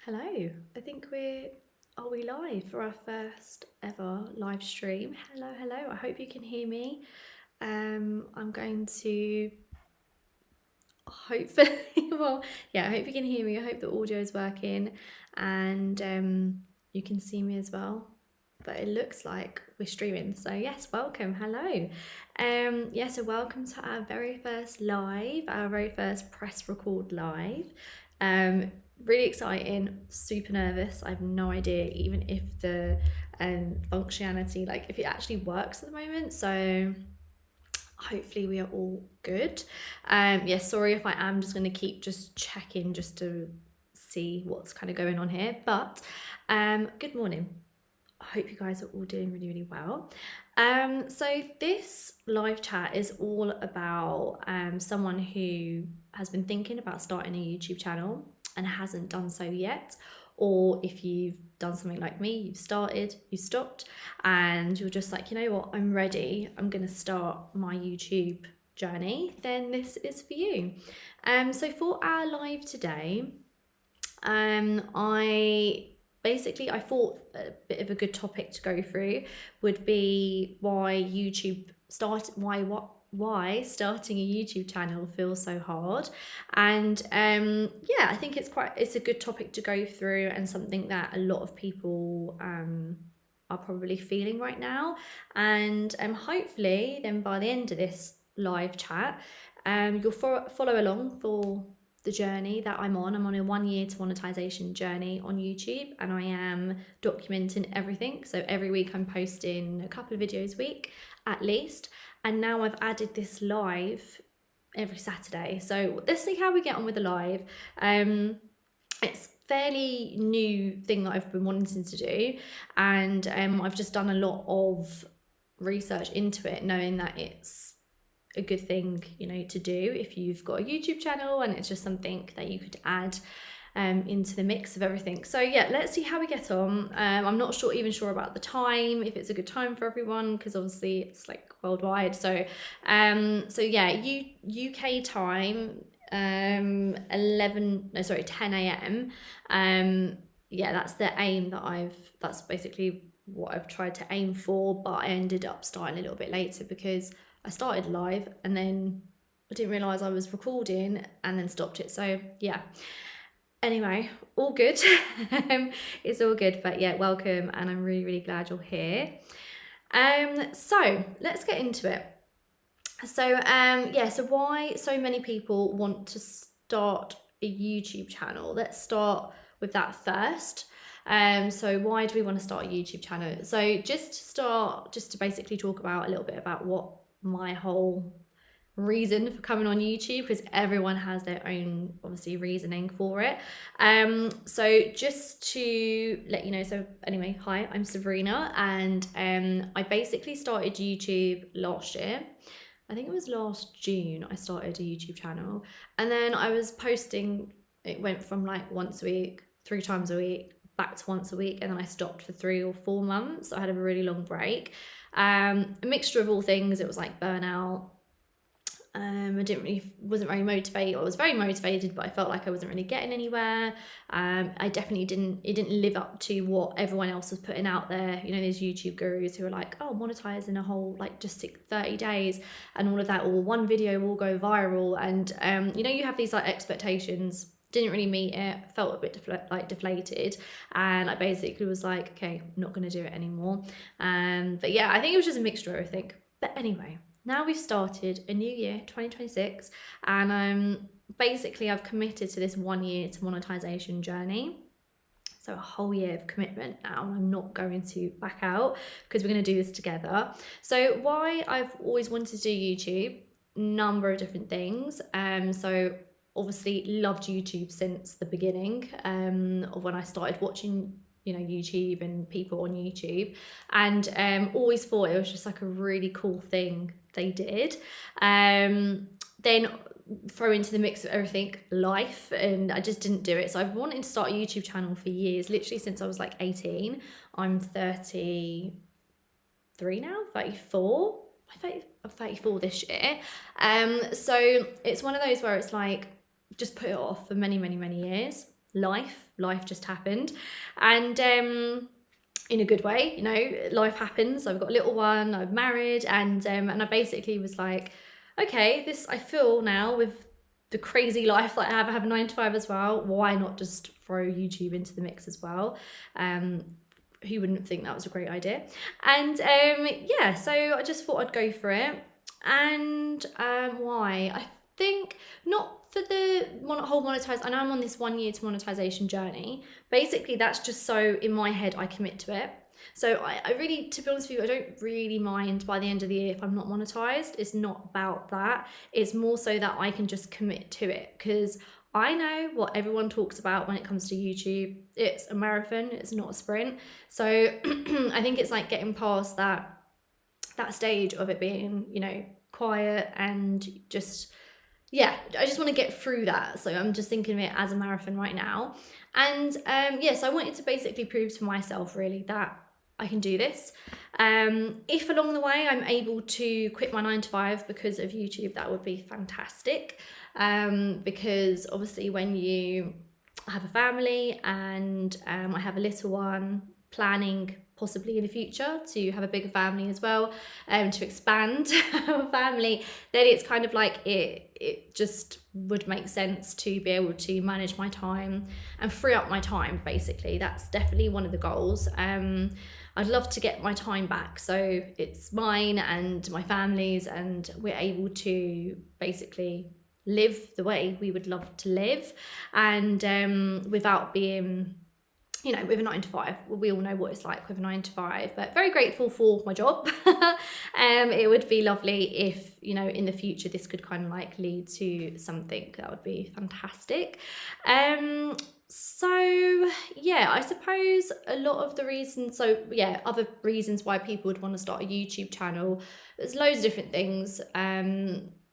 Hello, I think are we live for our first ever live stream? Hello, I hope you can hear me. I'm going to hopefully, I hope you can hear me. I hope the audio is working and you can see me as well. But it looks like we're streaming. So yes, welcome, hello. So welcome to our very first live, our very first press record live. Really exciting, super nervous. I have no idea even if the functionality, like if it actually works at the moment. So hopefully we are all good. Sorry if I am just going to keep just checking just to see what's kind of going on here. But good morning. I hope you guys are all doing really well. So this live chat is all about someone who has been thinking about starting a YouTube channel and hasn't done so yet, or if you've done something like me, you've started, you stopped, and you're just like, you know what, I'm ready, I'm gonna start my YouTube journey, then this is for you. So for our live today, I thought a bit of a good topic to go through would be why starting a YouTube channel feels so hard. And I think it's a good topic to go through, and something that a lot of people are probably feeling right now. And hopefully then by the end of this live chat, you'll follow along for the journey that I'm on. I'm on a 1 year to monetization journey on YouTube, and I am documenting everything. So every week I'm posting a couple of videos a week at least. And now I've added this live every Saturday. So let's see how we get on with the live. It's fairly new thing that I've been wanting to do, and I've just done a lot of research into it, knowing that it's a good thing, to do if you've got a YouTube channel, and it's just something that you could add into the mix of everything. So yeah, let's see how we get on. I'm not sure about the time, if it's a good time for everyone, because obviously it's like worldwide. So UK time, 10 a.m. That's the aim that's basically what I've tried to aim for, but I ended up starting a little bit later because I started live and then I didn't realise I was recording and then stopped it. So yeah, anyway, all good. It's all good, but yeah, welcome, and I'm really glad you're here. So let's get into it. So so why so many people want to start a YouTube channel? Let's start with that first. So why do we want to start a YouTube channel? So just to basically talk about a little bit about what my whole reason for coming on YouTube, because everyone has their own obviously reasoning for it. So just to let you know, so anyway, hi, I'm Sabrina, and I basically started YouTube last year. I think it was last June I started a YouTube channel, and then I was posting, it went from like once a week, 3 times a week, back to once a week, and then I stopped for 3 or 4 months. I had a really long break. A mixture of all things. It was like burnout. I wasn't very motivated. I was very motivated, but I felt like I wasn't really getting anywhere. I definitely it didn't live up to what everyone else was putting out there. You know, these YouTube gurus who are like, oh, monetize in a whole, like just 30 days and all of that, or one video will go viral. And, you have these like expectations. Didn't really meet it, felt a bit deflated, and I basically was like, okay, not going to do it anymore. But yeah, I think it was just a mixture of everything. But anyway, now we've started a new year, 2026, and basically I've committed to this 1 year to monetization journey. So a whole year of commitment now, and I'm not going to back out because we're going to do this together. So why I've always wanted to do YouTube, number of different things. So obviously loved YouTube since the beginning of when I started watching YouTube and people on YouTube, and always thought it was just like a really cool thing they did. Then throw into the mix of everything, life, and I just didn't do it. So I've wanted to start a YouTube channel for years, literally since I was like 18. I'm 33 now, 34. I'm 34 this year. So it's one of those where it's like, just put it off for many years. life just happened. And in a good way, you know, life happens. I've got a little one, I'm married, and I basically was like, okay, this, I feel now with the crazy life that I have a 9 to 5 as well, why not just throw YouTube into the mix as well? Who wouldn't think that was a great idea? And yeah, so I just thought I'd go for it. And why? I think not for the whole monetize. I know I'm on this 1 year to monetization journey. Basically, that's just so in my head I commit to it. So I really, to be honest with you, I don't really mind by the end of the year if I'm not monetized. It's not about that. It's more so that I can just commit to it, because I know what everyone talks about when it comes to YouTube. It's a marathon, it's not a sprint. So I think it's like getting past that stage of it being, you know, quiet and just, yeah, I just want to get through that. So I'm just thinking of it as a marathon right now. And yes, I wanted to basically prove to myself really that I can do this. If along the way I'm able to quit my 9 to 5 because of YouTube, that would be fantastic. Because obviously when you have a family, and I have a little one, planning possibly in the future to have a bigger family as well, to expand our family, then it's kind of like it just would make sense to be able to manage my time and free up my time. Basically, that's definitely one of the goals. I'd love to get my time back, so it's mine and my family's, and we're able to basically live the way we would love to live, and without being, you know, with a 9 to 5. We all know what it's like with a 9 to 5, but very grateful for my job. It would be lovely if, you know, in the future this could kind of like lead to something that would be fantastic. So yeah, I suppose a lot of the reasons, so yeah, other reasons why people would want to start a YouTube channel, there's loads of different things.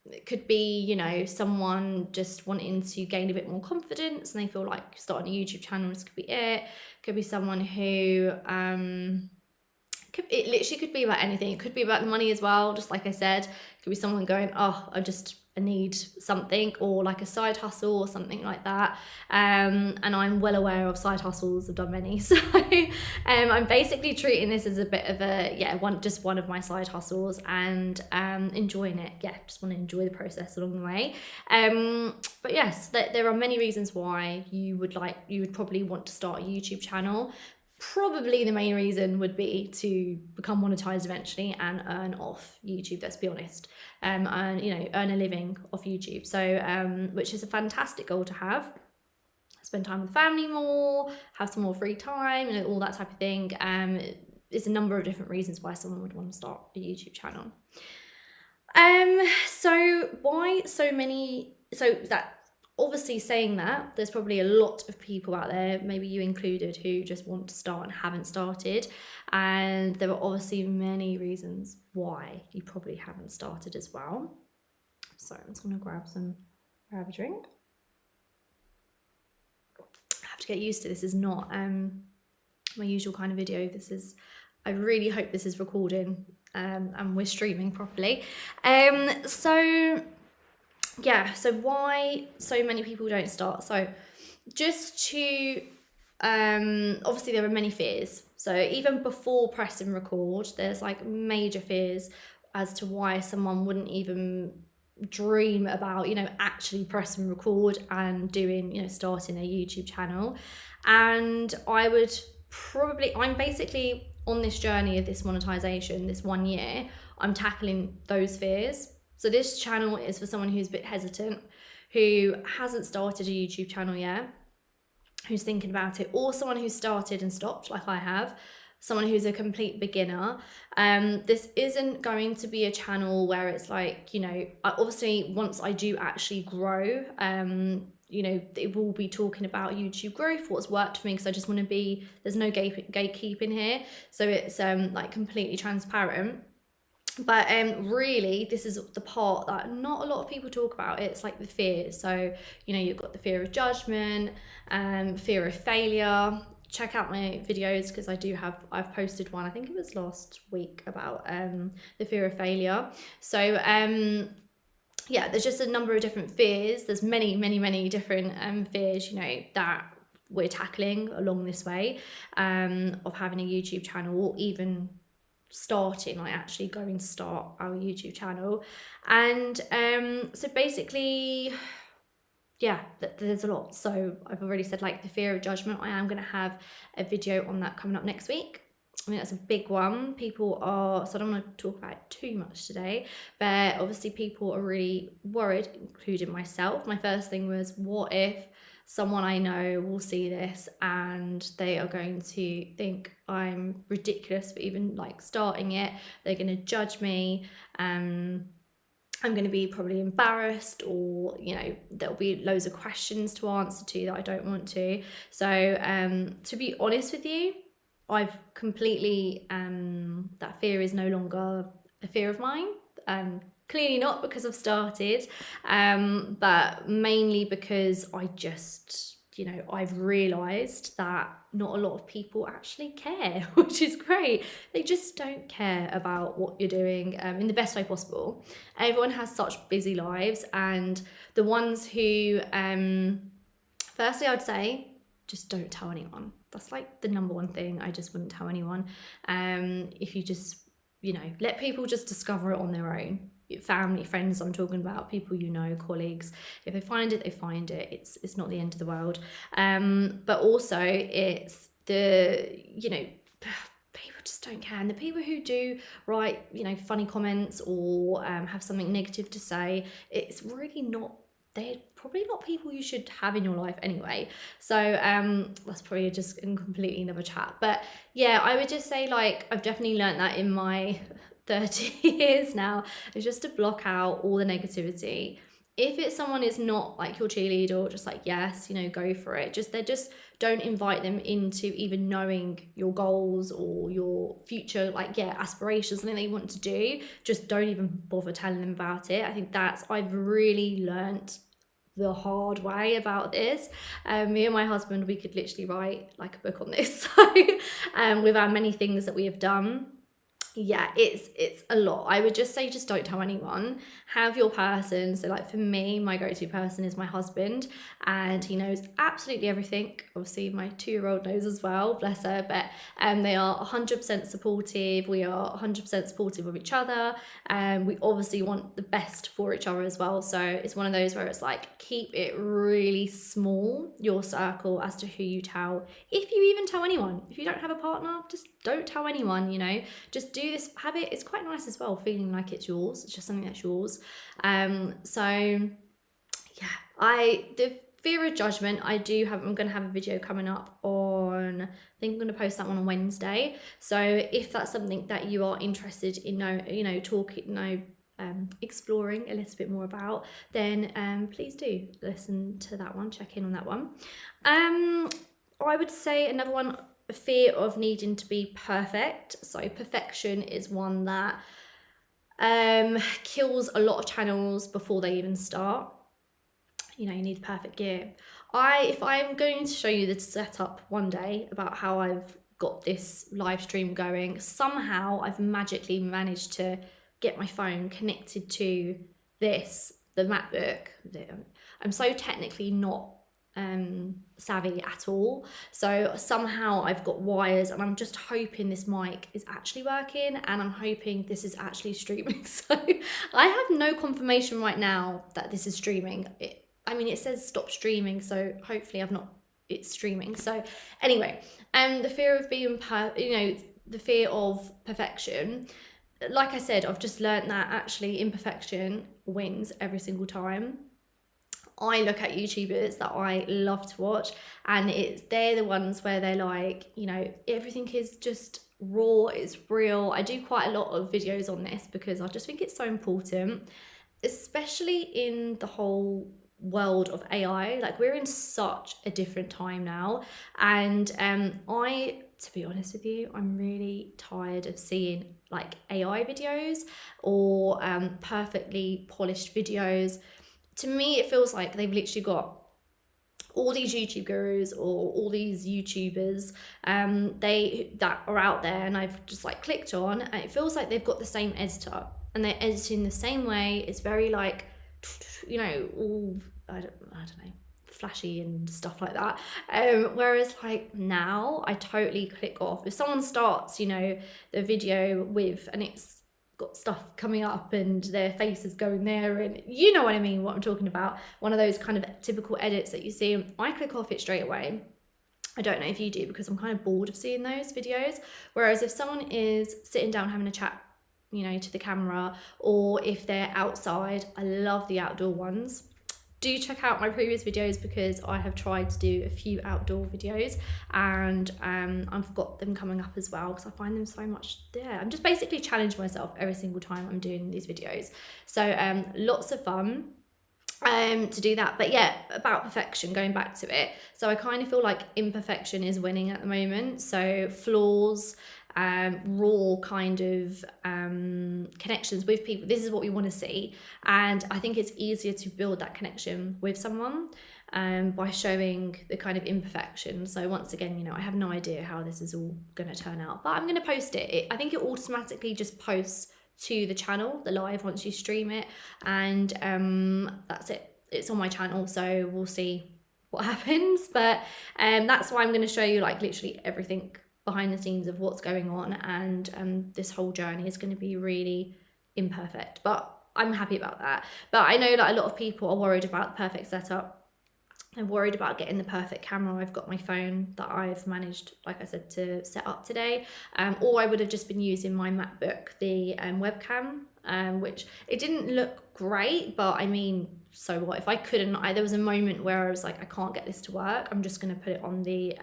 It could be, you know, someone just wanting to gain a bit more confidence and they feel like starting a YouTube channel, this could be it. Could be someone who it literally could be about anything. It could be about the money as well, just like I said. It could be someone going, oh, I need something, or like a side hustle or something like that. And I'm well aware of side hustles. I've done many. So I'm basically treating this as a bit of a, yeah, one of my side hustles, and enjoying it. Yeah, just want to enjoy the process along the way. But yes, there are many reasons why you would probably want to start a YouTube channel. Probably the main reason would be to become monetized eventually and earn off YouTube, let's be honest, and earn a living off YouTube. So which is a fantastic goal to have. Spend time with family more, have some more free time, you know, all that type of thing. There's a number of different reasons why someone would want to start a YouTube channel. So why so many? So that, obviously saying that, there's probably a lot of people out there, maybe you included, who just want to start and haven't started. And there are obviously many reasons why you probably haven't started as well. So I'm just going to grab a drink. I have to get used to this. Is not my usual kind of video. I really hope this is recording and we're streaming properly. Yeah, so why so many people don't start? So just to, obviously there are many fears. So even before press and record, there's like major fears as to why someone wouldn't even dream about, you know, actually press and record and doing, you know, starting a YouTube channel. And I'm basically on this journey of this monetization, this 1 year, I'm tackling those fears. So this channel is for someone who's a bit hesitant, who hasn't started a YouTube channel yet, who's thinking about it, or someone who started and stopped like I have, someone who's a complete beginner. This isn't going to be a channel where it's like, you know, obviously once I do actually grow, you know, it will be talking about YouTube growth, what's worked for me, because I just want to be, there's no gatekeeping here. So it's like completely transparent. But really, this is the part that not a lot of people talk about. It's like the fears. So, you know, you've got the fear of judgment, fear of failure. Check out my videos, because I've posted one, I think it was last week, about the fear of failure. So yeah, there's just a number of different fears. There's many different fears, you know, that we're tackling along this way, of having a YouTube channel, or even starting, like actually going to start our YouTube channel. And so basically, yeah, there's a lot. So I've already said, like, the fear of judgment. I am going to have a video on that coming up next week. I mean, that's a big one. People are, so I don't want to talk about it too much today, but obviously people are really worried, including myself. My first thing was, what if someone I know will see this and they are going to think I'm ridiculous for even like starting it? They're going to judge me. I'm going to be probably embarrassed, or, you know, there'll be loads of questions to answer to that I don't want to. So to be honest with you, I've completely, that fear is no longer a fear of mine. Clearly not because I've started, but mainly because I just, you know, I've realised that not a lot of people actually care, which is great. They just don't care about what you're doing in the best way possible. Everyone has such busy lives, and the ones who, firstly, I'd say, just don't tell anyone. That's like the number one thing. I just wouldn't tell anyone. If you just, you know, let people just discover it on their own. Family, friends, I'm talking about, people you know, colleagues. If they find it, they find it. It's not the end of the world. But also, it's the, you know, people just don't care. And the people who do write, you know, funny comments, or have something negative to say, it's really not, they're probably not people you should have in your life anyway. So that's probably just a completely another chat. But yeah, I would just say, like, I've definitely learned that in my 30 years now, is just to block out all the negativity. If it's someone is not like your cheerleader, or just like, yes, you know, go for it, just don't invite them into even knowing your goals or your future, like, yeah, aspirations, something that you want to do. Just don't even bother telling them about it. I think I've really learnt the hard way about this. Me and my husband, we could literally write like a book on this. So with our many things that we have done, yeah, it's a lot. I would just say, just don't tell anyone. Have your person. So like for me, my go-to person is my husband, and he knows absolutely everything. Obviously my 2-year-old knows as well, bless her, but they are 100% supportive. We are 100% supportive of each other, and we obviously want the best for each other as well. So it's one of those where it's like, keep it really small, your circle, as to who you tell. If you even tell anyone, if you don't have a partner, just don't tell anyone, you know. Just do this, have it. It's quite nice as well, feeling like it's yours. It's just something that's yours. So yeah, the fear of judgment, I'm going to have a video coming up on, I think I'm going to post that one on Wednesday. So if that's something that you are interested in, exploring a little bit more about, then please do listen to that one, check in on that one. I would say another one, fear of needing to be perfect. So perfection is one that kills a lot of channels before they even start. You know, you need perfect gear. If I'm going to show you the setup one day about how I've got this live stream going, somehow I've magically managed to get my phone connected to the MacBook. I'm so technically not savvy at all, so somehow I've got wires, and I'm just hoping this mic is actually working, and I'm hoping this is actually streaming. So I have no confirmation right now that this is streaming. It says stop streaming, so hopefully it's streaming. So anyway, the fear of being the fear of perfection, like I said, I've just learned that actually imperfection wins every single time. I look at YouTubers that I love to watch, and they're the ones where they're like, you know, everything is just raw, it's real. I do quite a lot of videos on this because I just think it's so important, especially in the whole world of AI. Like, we're in such a different time now, and to be honest with you, I'm really tired of seeing like AI videos or perfectly polished videos. To me, it feels like they've literally got all these YouTube gurus or all these YouTubers that are out there, and I've just like clicked on, and it feels like they've got the same editor and they're editing the same way. It's very like, you know, all I don't know, flashy and stuff like that. Whereas like now I totally click off. If someone starts, you know, the video with, and it's got stuff coming up and their face is going there, and you know what I mean, what I'm talking about, one of those kind of typical edits that you see, I click off it straight away. I don't know if you do, because I'm kind of bored of seeing those videos. Whereas if someone is sitting down having a chat, you know, to the camera, or if they're outside, I love the outdoor ones. Do check out my previous videos, because I have tried to do a few outdoor videos, and I've got them coming up as well, because I find them so much there. I'm just basically challenging myself every single time I'm doing these videos. So lots of fun to do that. But yeah, about perfection, going back to it, so I kind of feel like imperfection is winning at the moment. So flaws, raw kind of connections with people, this is what we want to see, and I think it's easier to build that connection with someone by showing the kind of imperfection. So once again, you know, I have no idea how this is all going to turn out, but I'm going to post it. I think it automatically just posts to the channel, the live, once you stream it, and that's it, it's on my channel, so we'll see what happens. But that's why I'm going to show you like literally everything behind the scenes of what's going on, and this whole journey is going to be really imperfect, but I'm happy about that. But I know that a lot of people are worried about the perfect setup. I'm worried about getting the perfect camera. I've got my phone that I've managed, like I said, to set up today, or I would have just been using my MacBook, the webcam, which it didn't look great, but I mean, so what? If I couldn't, there was a moment where I was like, I can't get this to work, I'm just going to put it on the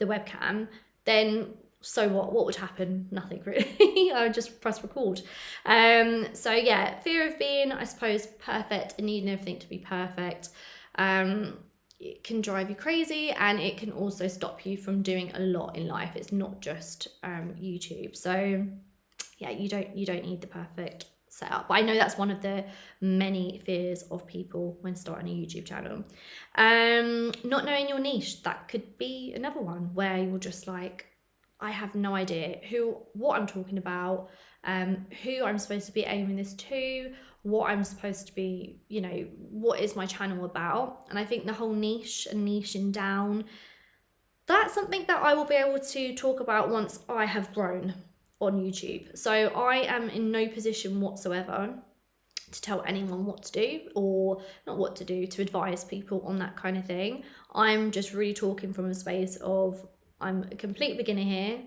webcam, then so what would happen? Nothing really. I would just press record. So yeah, fear of being, I suppose, perfect and needing everything to be perfect. It can drive you crazy, and it can also stop you from doing a lot in life. It's not just YouTube. So yeah, you don't need the perfect setup. But I know that's one of the many fears of people when starting a YouTube channel. Not knowing your niche, that could be another one where you're just like, I have no idea what I'm talking about, who I'm supposed to be aiming this to, what I'm supposed to be, you know, what is my channel about. And I think the whole niche and niching down, that's something that I will be able to talk about once I have grown on YouTube. So I am in no position whatsoever to tell anyone what to do, or not what to do, to advise people on that kind of thing. I'm just really talking from a space of, I'm a complete beginner here,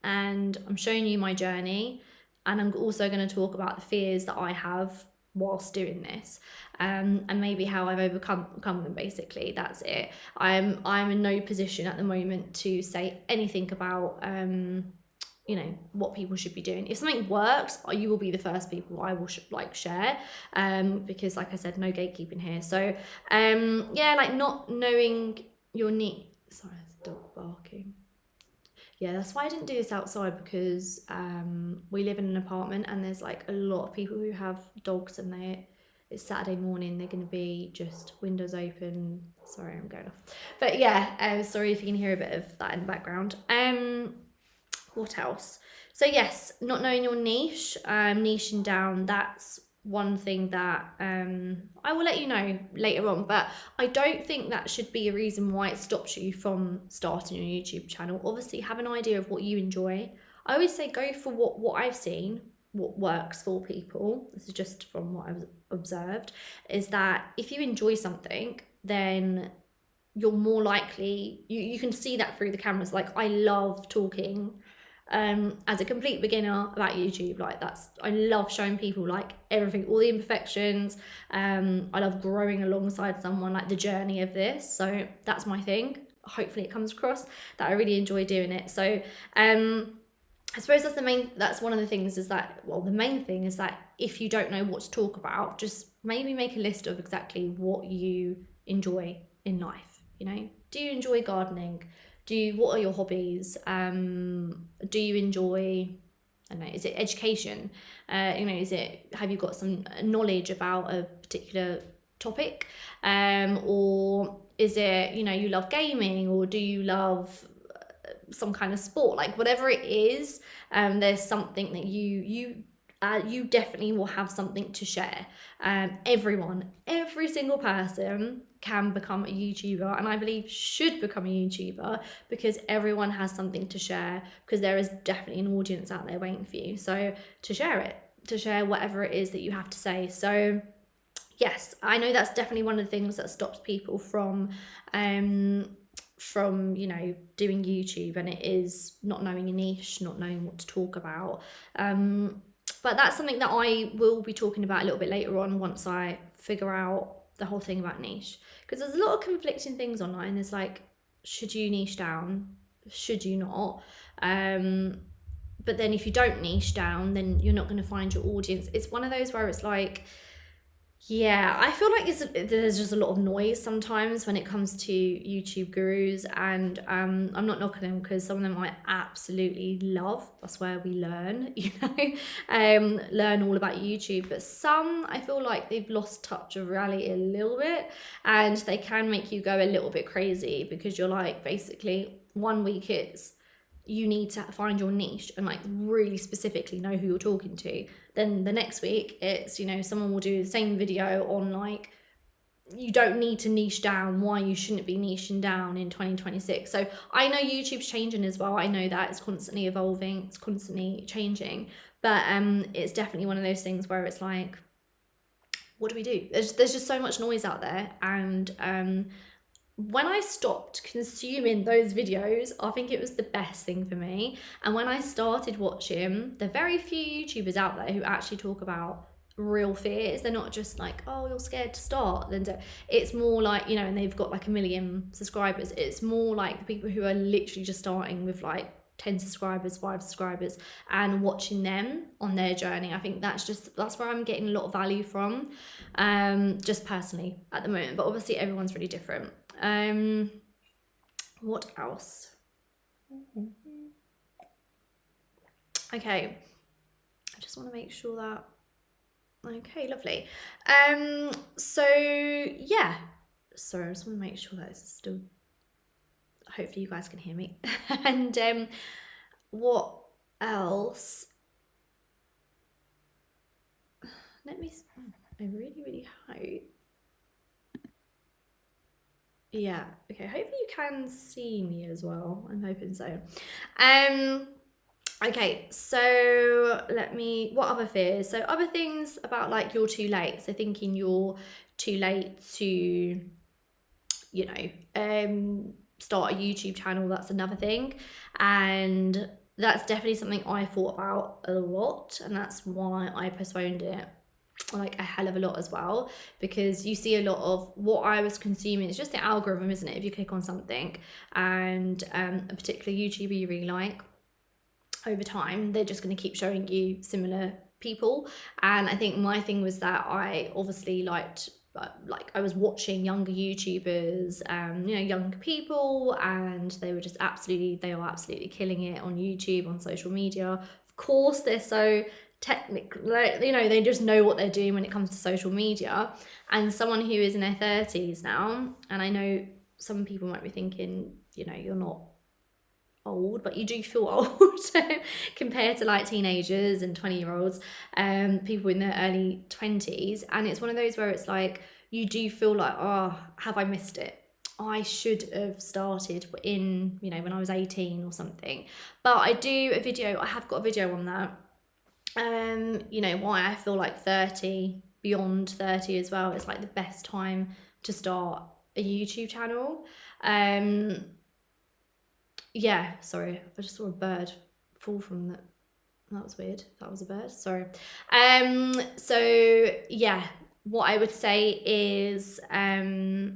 and I'm showing you my journey, and I'm also going to talk about the fears that I have whilst doing this, and maybe how I've overcome them. Basically, that's it. I'm in no position at the moment to say anything about you know, what people should be doing. If something works, you will be the first people I will share, because like I said, no gatekeeping here. So yeah, like not knowing your need. Sorry, there's a dog barking. Yeah, that's why I didn't do this outside, because we live in an apartment and there's like a lot of people who have dogs, and it's Saturday morning, they're going to be just windows open. Sorry, I'm going off. But yeah, sorry if you can hear a bit of that in the background. What else? So yes, not knowing your niche, niching down, that's one thing that I will let you know later on, but I don't think that should be a reason why it stops you from starting your YouTube channel. Obviously, have an idea of what you enjoy. I always say go for what I've seen, what works for people. This is just from what I've observed, is that if you enjoy something, then you're more likely, you can see that through the cameras. Like, I love talking as a complete beginner about YouTube. Like, I love showing people like everything, all the imperfections. I love growing alongside someone, like the journey of this. So that's my thing. Hopefully it comes across that I really enjoy doing it. So I suppose that's one of the things, is that, well, the main thing is that if you don't know what to talk about, just maybe make a list of exactly what you enjoy in life. You know, do you enjoy gardening? What are your hobbies? Do you enjoy, I don't know, is it education? You know, have you got some knowledge about a particular topic? Or is it, you know, you love gaming, or do you love some kind of sport? Like, whatever it is, there's something that you you definitely will have something to share. Every single person can become a YouTuber, and I believe should become a YouTuber, because everyone has something to share, because there is definitely an audience out there waiting for you. So to share it, to share whatever it is that you have to say. So yes, I know that's definitely one of the things that stops people from you know, doing YouTube, and it is not knowing a niche, not knowing what to talk about. But that's something that I will be talking about a little bit later on, once I figure out the whole thing about niche, because there's a lot of conflicting things online. There's like, should you niche down, should you not? But then if you don't niche down, then you're not going to find your audience. It's one of those where it's like, yeah, I feel like there's just a lot of noise sometimes when it comes to YouTube gurus, and I'm not knocking them, because some of them I absolutely love. That's where we learn, you know, learn all about YouTube. But some, I feel like they've lost touch of reality a little bit, and they can make you go a little bit crazy, because you're like, basically, one week it's, you need to find your niche and like really specifically know who you're talking to. Then the next week it's, you know, someone will do the same video on like, you don't need to niche down, why you shouldn't be niching down in 2026. So I know YouTube's changing as well. I know that it's constantly evolving, it's constantly changing, but it's definitely one of those things where it's like, what do we do? There's just so much noise out there, and when I stopped consuming those videos, I think it was the best thing for me. And when I started watching the very few YouTubers out there who actually talk about real fears, they're not just like, oh, you're scared to start, then it's more like, you know, and they've got like 1 million subscribers. It's more like the people who are literally just starting with like 10 subscribers, 5 subscribers, and watching them on their journey. I think that's where I'm getting a lot of value from, just personally at the moment. But obviously everyone's really different. What else? Okay, I just want to make sure that, okay, lovely. So yeah, sorry, I just want to make sure that it's still, hopefully you guys can hear me. And what else? Let me, I really hope. Yeah, okay, hopefully you can see me as well. I'm hoping so. Okay, so what other fears? So other things about like, you're too late. So thinking you're too late to, you know, start a YouTube channel, that's another thing. And that's definitely something I thought about a lot, and that's why I postponed it like a hell of a lot as well, because you see a lot of what I was consuming. It's just the algorithm, isn't it? If you click on something and a particular YouTuber you really like, over time they're just going to keep showing you similar people. And I think my thing was that I obviously liked, like, I was watching younger YouTubers, you know, younger people, and they were absolutely killing it on YouTube, on social media. Of course, they're so technically, you know, they just know what they're doing when it comes to social media. And someone who is in their 30s now, and I know some people might be thinking, you know, you're not old, but you do feel old compared to like teenagers and 20-year-olds, people in their early 20s. And it's one of those where it's like, you do feel like, oh, have I missed it? I should have started in, you know, when I was 18 or something. But I have got a video on that. You know, why I feel like 30, beyond 30 as well, is like the best time to start a YouTube channel. Yeah, sorry, I just saw a bird fall from that. That was weird. That was a bird, sorry. So yeah, what I would say is, yeah,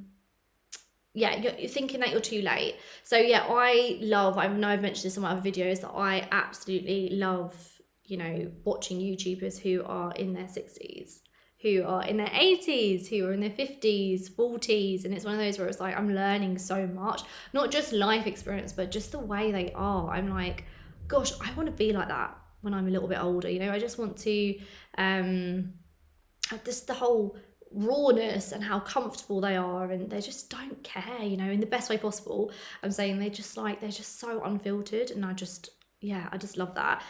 you're thinking that you're too late. So yeah, I know I've mentioned this in my other videos, that I absolutely love, you know, watching YouTubers who are in their 60s, who are in their 80s, who are in their 50s, 40s. And it's one of those where it's like, I'm learning so much, not just life experience, but just the way they are. I'm like, gosh, I want to be like that when I'm a little bit older. You know, I just want to, just the whole rawness and how comfortable they are, and they just don't care, you know, in the best way possible. I'm saying they're just so unfiltered, and I just love that.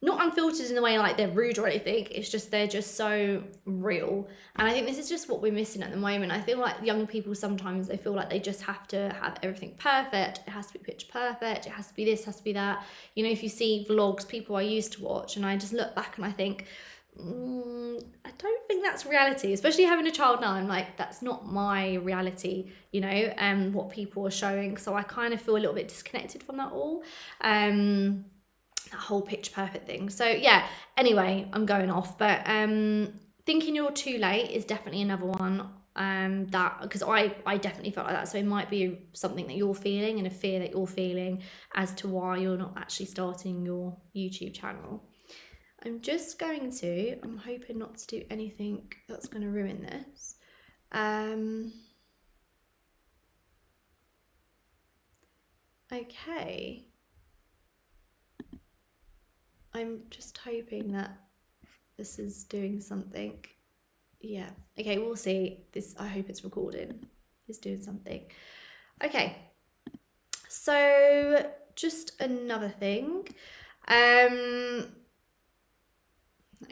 not unfiltered in the way like they're rude or anything, it's just they're just so real. And I think this is just what we're missing at the moment. I feel like young people sometimes, they feel like they just have to have everything perfect. It has to be picture perfect, it has to be this, has to be that. You know, if you see vlogs people I used to watch, and I just look back and I think, I don't think that's reality, especially having a child now. I'm like, that's not my reality, you know, what people are showing. So I kind of feel a little bit disconnected from that all. That whole picture perfect thing. So yeah, anyway, I'm going off, but thinking you're too late is definitely another one, that, because I definitely felt like that. So it might be something that you're feeling and a fear that you're feeling as to why you're not actually starting your YouTube channel. I'm just going to, I'm hoping not to do anything that's going to ruin this. Okay. I'm just hoping that this is doing something. Yeah. Okay, we'll see. This, I hope it's recording. It's doing something. Okay. So just another thing.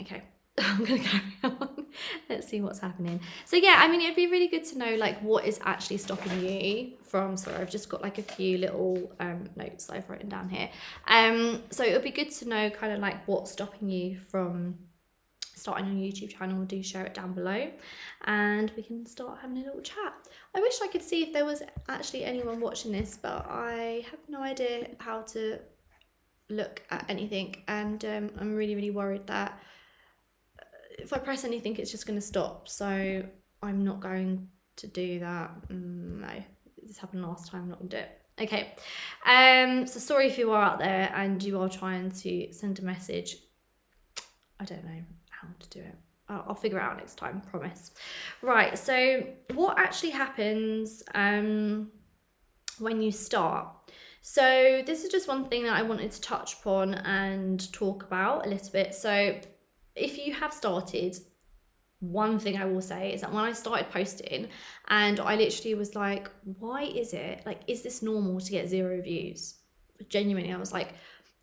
Okay. I'm gonna carry on. Let's see what's happening. So yeah, I mean, it'd be really good to know like what is actually stopping you from, sorry, I've just got like a few little notes that I've written down here. So it would be good to know kind of like what's stopping you from starting your YouTube channel. Do share it down below and we can start having a little chat. I wish I could see if there was actually anyone watching this, but I have no idea how to look at anything, and I'm really worried that if I press anything it's just going to stop, so I'm not going to do that. No, this happened last time, I'm not going to do it. Okay, so sorry if you are out there and you are trying to send a message. I don't know how to do it. I'll figure it out next time, promise. Right, so what actually happens when you start? So this is just one thing that I wanted to touch upon and talk about a little bit. So if you have started, one thing I will say is that when I started posting, and I literally was like, why is it, like, is this normal to get 0 views? Genuinely, I was like,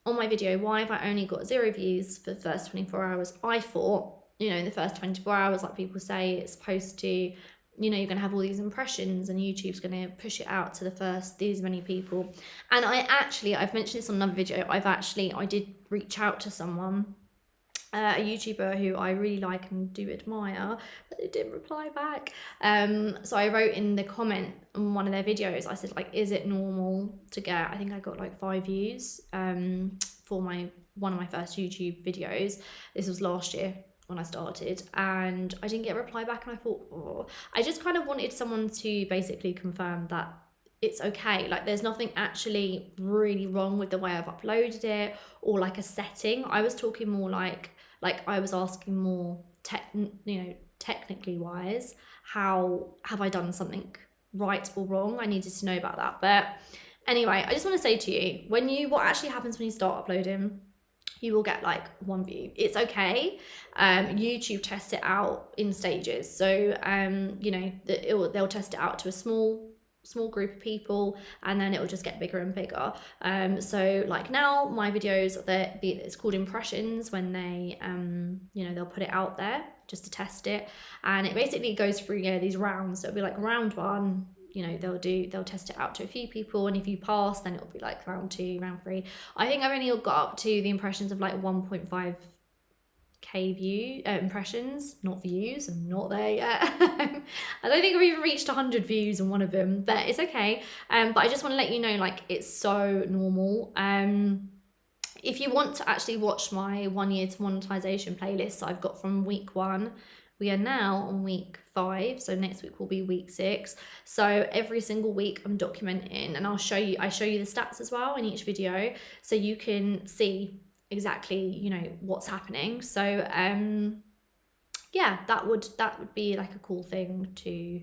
on my video, why have I only got 0 views for the first 24 hours? I thought, you know, in the first 24 hours, like people say, it's supposed to, you know, you're going to have all these impressions and YouTube's going to push it out to the first these many people. And I've mentioned this on another video, I did reach out to someone, a YouTuber who I really like and do admire, but they didn't reply back. So I wrote in the comment on one of their videos, I said, like, is it normal to get, I think I got like 5 views for one of my first YouTube videos. This was last year when I started, and I didn't get a reply back, and I thought, oh, I just kind of wanted someone to basically confirm that it's okay, like there's nothing actually really wrong with the way I've uploaded it, or like a setting. I was talking more like I was asking more technically wise, how have I done something right or wrong? I needed to know about that. But anyway, I just want to say to you, what actually happens when you start uploading, you will get like 1 view. It's okay. YouTube tests it out in stages. So you know, they'll test it out to a small group of people, and then it will just get bigger and bigger. So like now my videos, it's called impressions when they you know, they'll put it out there just to test it, and it basically goes through these rounds. So it'll be like round 1, you know, they'll test it out to a few people, and if you pass, then it'll be like round 2, round 3. I think I've only got up to the impressions of like 1.5k impressions, not views. I'm not there yet. I don't think I've even reached 100 views on one of them, but it's okay. But I just want to let you know, like, it's so normal. If you want to actually watch my 1 year to monetization playlist I've got from week 1, we are now on week 5, so next week will be week 6. So every single week I'm documenting, and I show you the stats as well in each video, so you can see exactly, you know, what's happening. So yeah, that would be like a cool thing to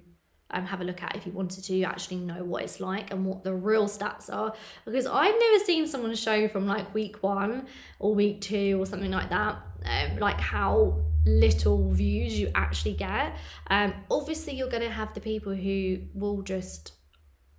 have a look at if you wanted to actually know what it's like and what the real stats are, because I've never seen someone show from like week 1 or week 2 or something like that, like how little views you actually get. Obviously you're going to have the people who will just,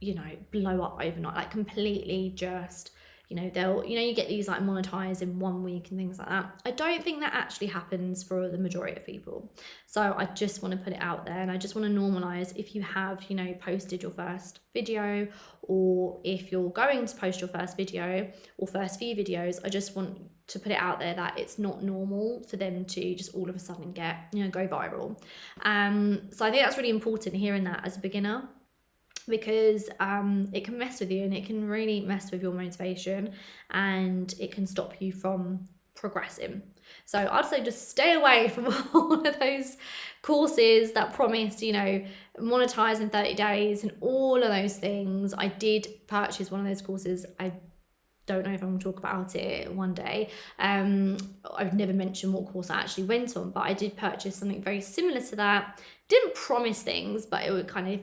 you know, blow up overnight, like completely just you know, they'll, you know, you get these like monetized in 1 week and things like that. I don't think that actually happens for the majority of people. So I just want to put it out there, and I just want to normalize, if you have, you know, posted your first video, or if you're going to post your first video or first few videos, I just want to put it out there that it's not normal for them to just all of a sudden get, you know, go viral. So I think that's really important, hearing that as a beginner, because it can mess with you, and it can really mess with your motivation, and it can stop you from progressing. So I'd say just stay away from all of those courses that promise, you know, monetize in 30 days and all of those things. I did purchase one of those courses. I don't know if I'm going to talk about it one day. I've never mentioned what course I actually went on, but I did purchase something very similar to that. Didn't promise things, but it would kind of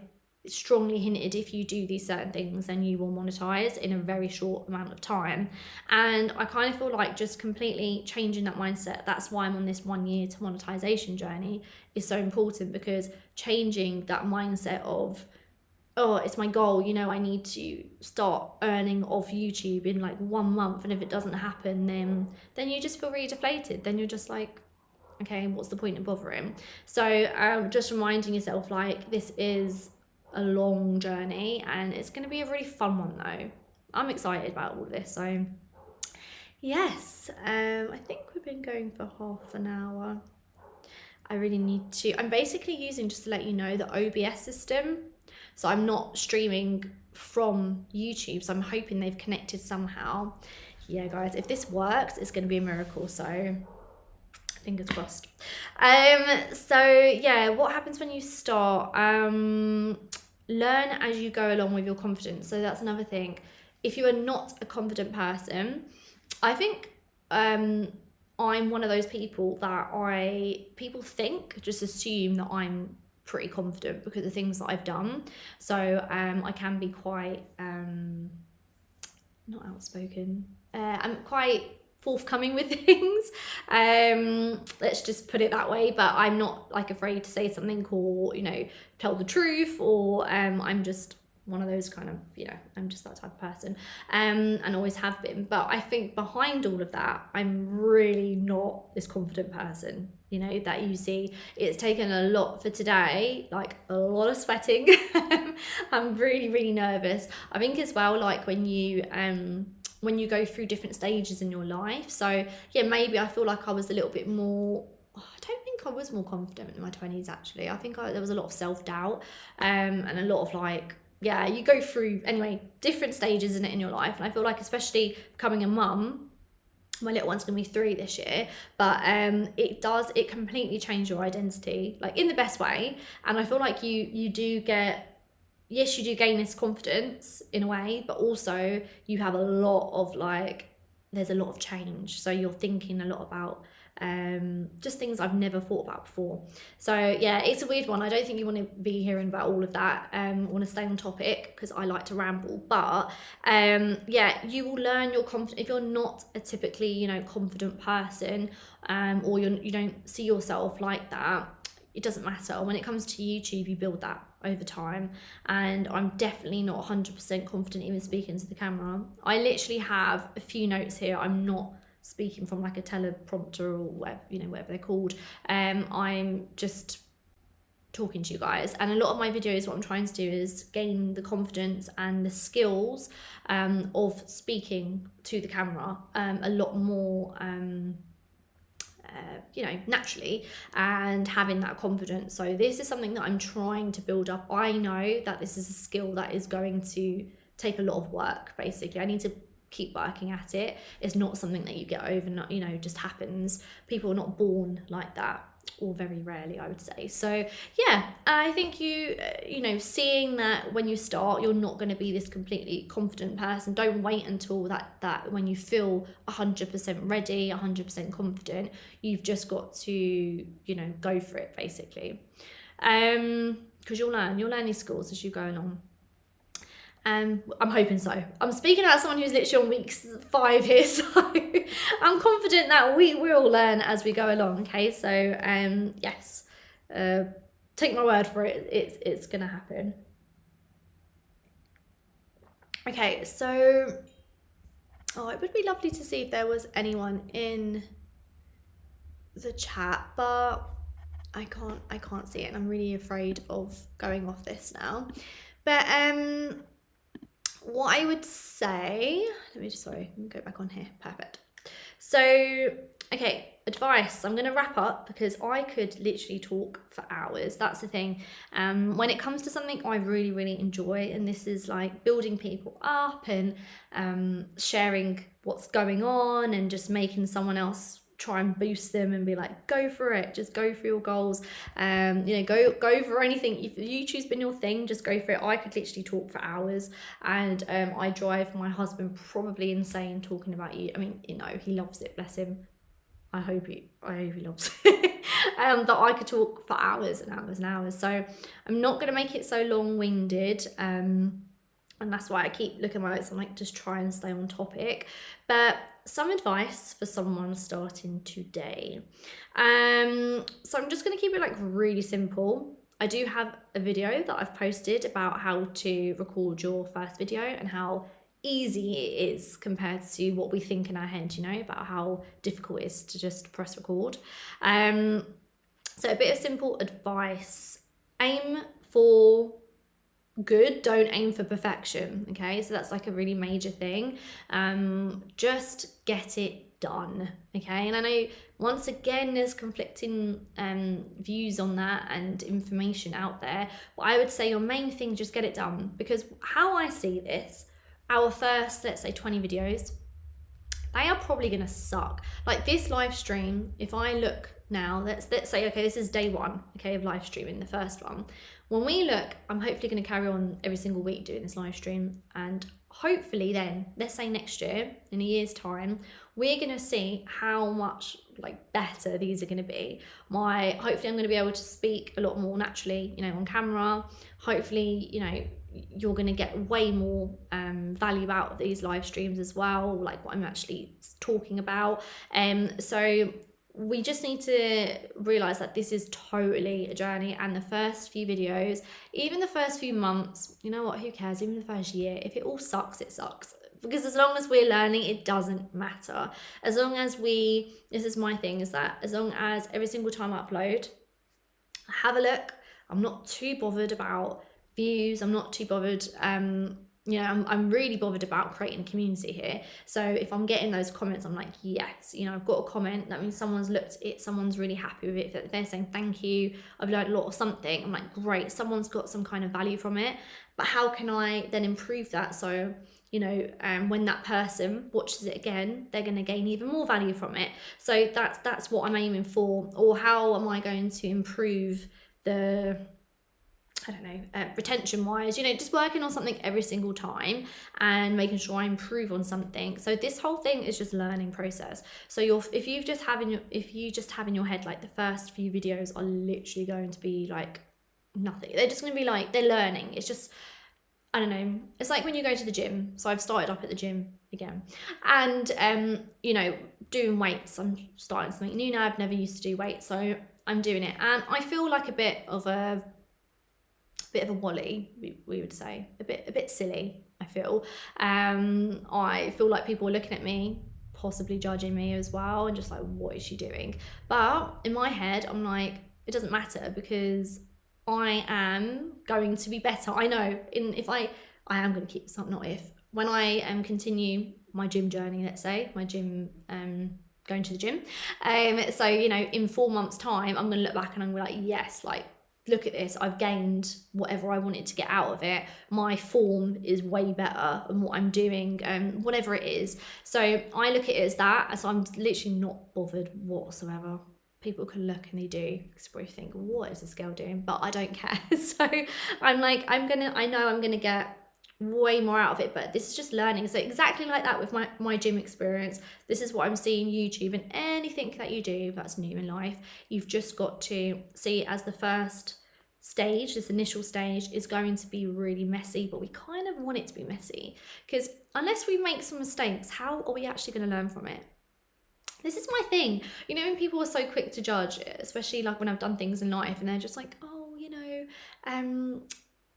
strongly hinted, if you do these certain things, then you will monetize in a very short amount of time. And I kind of feel like just completely changing that mindset, that's why I'm on this 1 year to monetization journey, is so important, because changing that mindset of, oh, it's my goal, you know, I need to start earning off YouTube in like 1 month, and if it doesn't happen, then you just feel really deflated. Then you're just like, okay, what's the point of bothering? So just reminding yourself, like, this is a long journey, and it's going to be a really fun one though. I'm excited about all of this. So yes, I think we've been going for half an hour. I really need to, I'm basically using, just to let you know, the OBS system. So I'm not streaming from YouTube, so I'm hoping they've connected somehow. Yeah, guys, if this works, it's going to be a miracle. So fingers crossed. So yeah, what happens when you start? Learn as you go along with your confidence. So that's another thing. If you are not a confident person, I think I'm one of those people that people just assume that I'm pretty confident because of the things that I've done. So I can be quite not outspoken. I'm quite forthcoming with things, let's just put it that way, but I'm not like afraid to say something, or, you know, tell the truth, or I'm just one of those kind of, you know, I'm just that type of person, and always have been. But I think behind all of that, I'm really not this confident person, you know, that you see. It's taken a lot for today, like a lot of sweating. I'm really, really nervous. I think as well, like when you go through different stages in your life. So yeah, maybe I feel like I was a little bit more, I don't think I was more confident in my 20s actually. I think there was a lot of self-doubt, and a lot of like, yeah, you go through, anyway, different stages in your life. And I feel like, especially becoming a mum, my little one's gonna be 3 this year, but it completely changed your identity, like in the best way. And I feel like you do get, yes, you do gain this confidence in a way, but also you have a lot of like, there's a lot of change. So you're thinking a lot about just things I've never thought about before. So yeah, it's a weird one. I don't think you want to be hearing about all of that. I want to stay on topic because I like to ramble. But yeah, you will learn your confidence. If you're not a typically, you know, confident person, or you don't see yourself like that, it doesn't matter. When it comes to YouTube, you build that over time. And I'm definitely not 100% confident even speaking to the camera. I literally have a few notes here. I'm not speaking from like a teleprompter or whatever, you know, whatever they're called. I'm just talking to you guys. And a lot of my videos, what I'm trying to do is gain the confidence and the skills of speaking to the camera a lot more you know, naturally, and having that confidence. So this is something that I'm trying to build up. I know that this is a skill that is going to take a lot of work. Basically, I need to keep working at it. It's not something that you get overnight, you know, just happens. People are not born like that, or very rarely, I would say. So yeah, I think you know, seeing that when you start, you're not going to be this completely confident person. Don't wait until that when you feel 100% ready, 100% confident. You've just got to, you know, go for it, basically, because you'll learn these skills as you go along. I'm hoping so. I'm speaking about someone who's literally on week 5 here, so I'm confident that we will learn as we go along. Okay, so yes, take my word for it. It's gonna happen. Okay, so Oh, it would be lovely to see if there was anyone in the chat, but I can't see it, and I'm really afraid of going off this now. But what I would say, let me go back on here. Perfect. So, okay, advice. I'm going to wrap up because I could literally talk for hours. That's the thing. When it comes to something I really, really enjoy, and this is like building people up and sharing what's going on and just making someone else try and boost them and be like, go for it, just go for your goals, go for anything. If YouTube's been your thing, just go for it. I could literally talk for hours, and I drive my husband probably insane talking about you. I mean, he loves it, bless him. I hope he loves it. That I could talk for hours and hours and hours, so I'm not going to make it so long-winded, and that's why I keep looking at my notes. I'm like, just try and stay on topic. But some advice for someone starting today. So I'm just going to keep it like really simple. I do have a video that I've posted about how to record your first video and how easy it is compared to what we think in our head, about how difficult it is to just press record. So a bit of simple advice. Aim for good, don't aim for perfection. Okay, so that's like a really major thing. Just get it done. Okay, and I know once again there's conflicting views on that and information out there, but I would say your main thing, just get it done. Because how I see this, our first, let's say 20 videos, they are probably gonna suck. Like this live stream, if I look now, let's say, okay, this is day one, okay, of live streaming, the first one. When we look, I'm hopefully going to carry on every single week doing this live stream, and hopefully then, let's say next year, in a year's time, we're going to see how much like better these are going to be. Hopefully I'm going to be able to speak a lot more naturally, on camera. Hopefully, you're going to get way more value out of these live streams as well, like what I'm actually talking about. So we just need to realize that this is totally a journey, and the first few videos, even the first few months, you know what, who cares? Even the first year, if it all sucks, it sucks. Because as long as we're learning, it doesn't matter. As long as this is my thing, is that as long as every single time I upload, have a look. I'm not too bothered about views. I'm not too bothered. I'm really bothered about creating a community here. So if I'm getting those comments, I'm like, yes, I've got a comment. That means someone's looked at it, someone's really happy with it. If they're saying thank you, I've learned a lot of something. I'm like, great, someone's got some kind of value from it. But how can I then improve that? So, when that person watches it again, they're going to gain even more value from it. So that's what I'm aiming for. Or how am I going to improve retention wise, just working on something every single time and making sure I improve on something. So this whole thing is just learning process. So if you just have in your head, like the first few videos are literally going to be like nothing. They're just going to be like, they're learning. It's just, I don't know. It's like when you go to the gym. So I've started up at the gym again, and doing weights. I'm starting something new now. I've never used to do weights, so I'm doing it, and I feel like a bit of a wally, we would say, a bit silly. I feel like people are looking at me, possibly judging me as well, and just like, what is she doing? But in my head, I'm like, it doesn't matter, because I am going to be better. I know I am going to keep something, not if, when I continue my gym journey, let's say my gym going to the gym, so in 4 months time, I'm going to look back and I'm going to be like, yes, like, look at this, I've gained whatever I wanted to get out of it. My form is way better than what I'm doing, whatever it is. So I look at it as that, so I'm literally not bothered whatsoever. People can look and they do, because probably think, what is this girl doing? But I don't care. So I'm like, I know I'm gonna get way more out of it, but this is just learning. So exactly like that with my gym experience, this is what I'm seeing YouTube, and anything that you do that's new in life, you've just got to see it as the first stage. This initial stage is going to be really messy, but we kind of want it to be messy, because unless we make some mistakes, how are we actually going to learn from it? This is my thing, when people are so quick to judge, especially like when I've done things in life and they're just like, oh,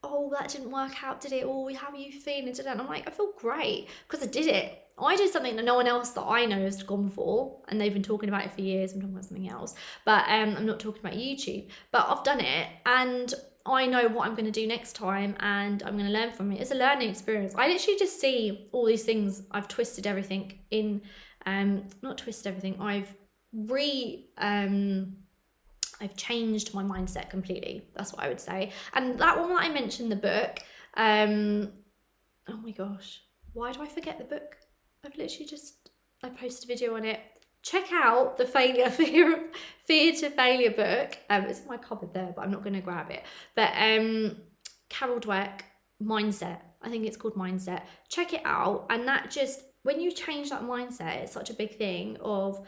oh, that didn't work out, did it? Or how are you feeling today? And I'm like, I feel great because I did it. I did something that no one else that I know has gone for, and they've been talking about it for years. I'm talking about something else, but I'm not talking about YouTube. But I've done it, and I know what I'm going to do next time, and I'm going to learn from it. It's a learning experience. I literally just see all these things. I've twisted everything in, not twisted everything. I've changed my mindset completely. That's what I would say. And that one that I mentioned, the book, oh my gosh, why do I forget the book? I posted a video on it. Check out the Fear to Failure book. It's in my cupboard there, but I'm not going to grab it. But Carol Dweck, Mindset. I think it's called Mindset. Check it out. And that just, when you change that mindset, it's such a big thing of,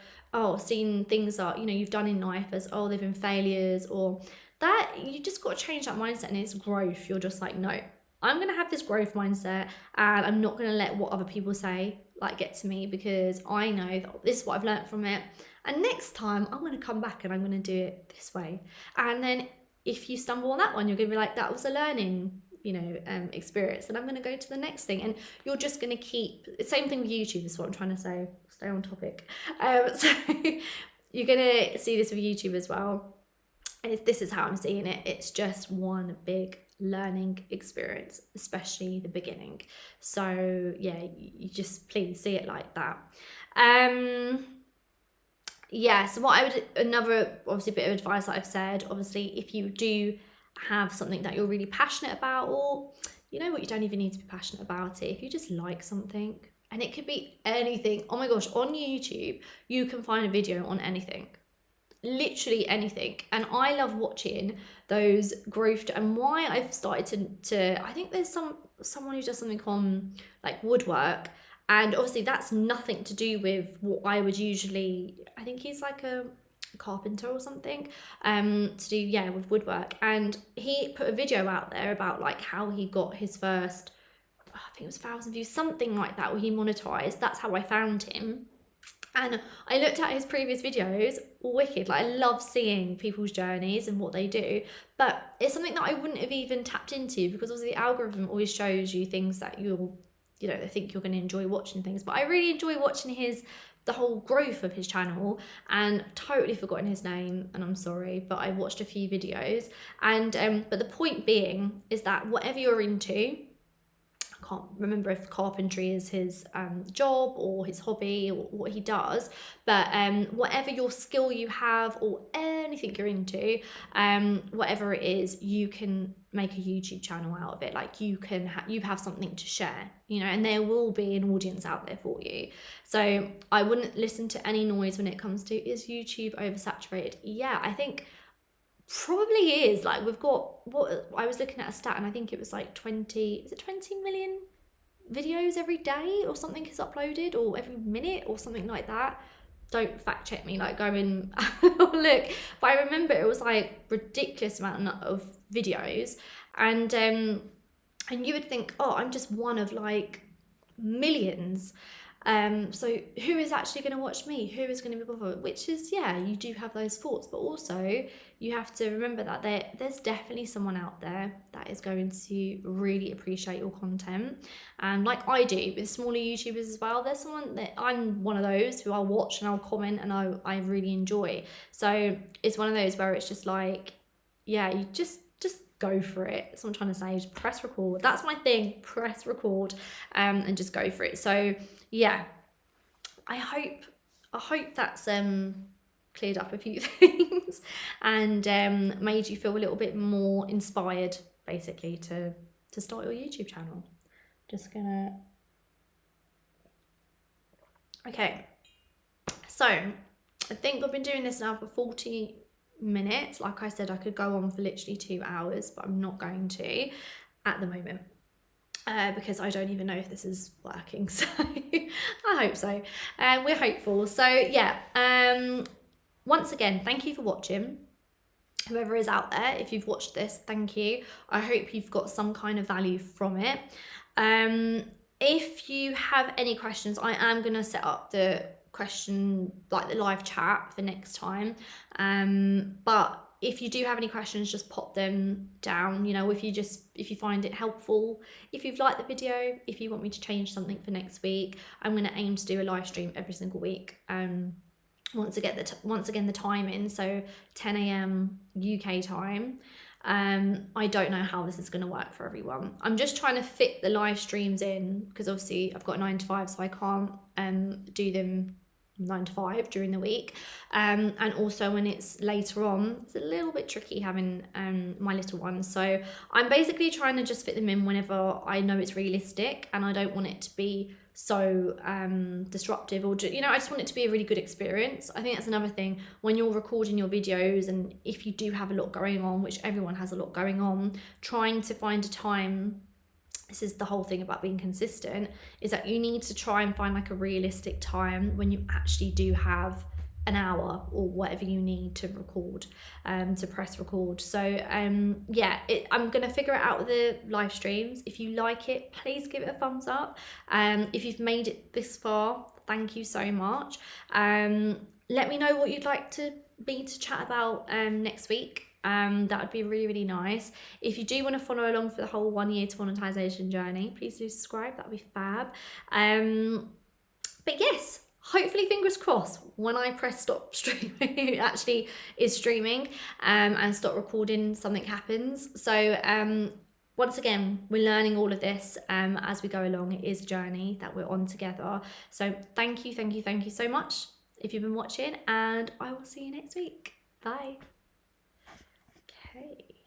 seeing things that, you've done in life as, they've been failures, or that, you just got to change that mindset, and it's growth. You're just like, no, I'm going to have this growth mindset, and I'm not going to let what other people say get to me, because I know that this is what I've learned from it. And next time I'm going to come back and I'm going to do it this way. And then if you stumble on that one, you're going to be like, that was a learning experience, and I'm going to go to the next thing. And you're just going to keep, same thing with YouTube is what I'm trying to say, stay on topic. So you're going to see this with YouTube as well. This is how I'm seeing it. It's just one big learning experience, especially the beginning. So yeah, you just please see it like that. So what I would, another obviously bit of advice that I've said, obviously if you do have something that you're really passionate about, or you don't even need to be passionate about it, if you just like something, and it could be anything. Oh my gosh, on YouTube you can find a video on anything, literally anything. And I love watching those growth, and why I've started to I think there's someone who does something on woodwork, and obviously that's nothing to do with what I would usually, I think he's like a carpenter or something, to do with woodwork. And he put a video out there about how he got his first, I think it was 1,000 views, something like that, where he monetized. That's how I found him. And I looked at his previous videos, wicked. I love seeing people's journeys and what they do, but it's something that I wouldn't have even tapped into, because obviously the algorithm always shows you things that they think you're going to enjoy watching things. But I really enjoy watching the whole growth of his channel, and totally forgotten his name, and I'm sorry, but I watched a few videos. And but the point being is that whatever you're into, I can't remember if carpentry is his job or his hobby or what he does, but whatever your skill you have, or anything you're into, whatever it is, you can make a YouTube channel out of it. You have something to share, and there will be an audience out there for you. So I wouldn't listen to any noise when it comes to, is YouTube oversaturated? Yeah, I think probably is. We've got, what I was looking at a stat, and I think it was 20 million videos every day or something is uploaded, or every minute or something like that. Don't fact check me, go and look, but I remember it was ridiculous amount of videos. And you would think, I'm just one of millions. So who is actually going to watch me? Who is going to be bothered? Which is, you do have those thoughts, but also you have to remember that there's definitely someone out there that is going to really appreciate your content. And like I do with smaller YouTubers as well, there's someone that I'm one of those who I'll watch and I'll comment and I really enjoy. So it's one of those where it's just you just go for it. That's what I'm trying to say. Just press record. That's my thing. Press record, and just go for it. So yeah, I hope that's cleared up a few things, and made you feel a little bit more inspired, basically, to start your YouTube channel. Just gonna. Okay, so I think I've been doing this now for 40 minutes. Like I said, I could go on for literally 2 hours, but I'm not going to at the moment, because I don't even know if this is working. So I hope so. We're hopeful. So yeah, once again, thank you for watching. Whoever is out there, if you've watched this, thank you. I hope you've got some kind of value from it. If you have any questions, I am going to set up the question, the live chat for next time. But if you do have any questions, just pop them down. You know, if you find it helpful, if you've liked the video, if you want me to change something for next week, I'm going to aim to do a live stream every single week. Once again the time in, so 10 a.m. UK time. I don't know how this is going to work for everyone. I'm just trying to fit the live streams in, because obviously I've got 9 to 5, so I can't do them 9 to 5 during the week, and also when it's later on, it's a little bit tricky having my little one. So I'm basically trying to just fit them in whenever I know it's realistic, and I don't want it to be so disruptive, or you know, I just want it to be a really good experience. I think that's another thing when you're recording your videos, and if you do have a lot going on, which everyone has a lot going on, trying to find a time, this is the whole thing about being consistent, is that you need to try and find like a realistic time when you actually do have an hour or whatever you need to record, to press record. So yeah, I'm gonna figure it out with the live streams. If you like it, please give it a thumbs up. If you've made it this far, thank you so much. Let me know what you'd like me to chat about next week. That would be really, really nice. If you do want to follow along for the whole 1 year to monetization journey, please do subscribe. That would be fab. But yes, hopefully, fingers crossed, when I press stop streaming, it actually is streaming, and stop recording, something happens. So once again, we're learning all of this as we go along. It is a journey that we're on together. So thank you so much if you've been watching, and I will see you next week. Bye. Okay.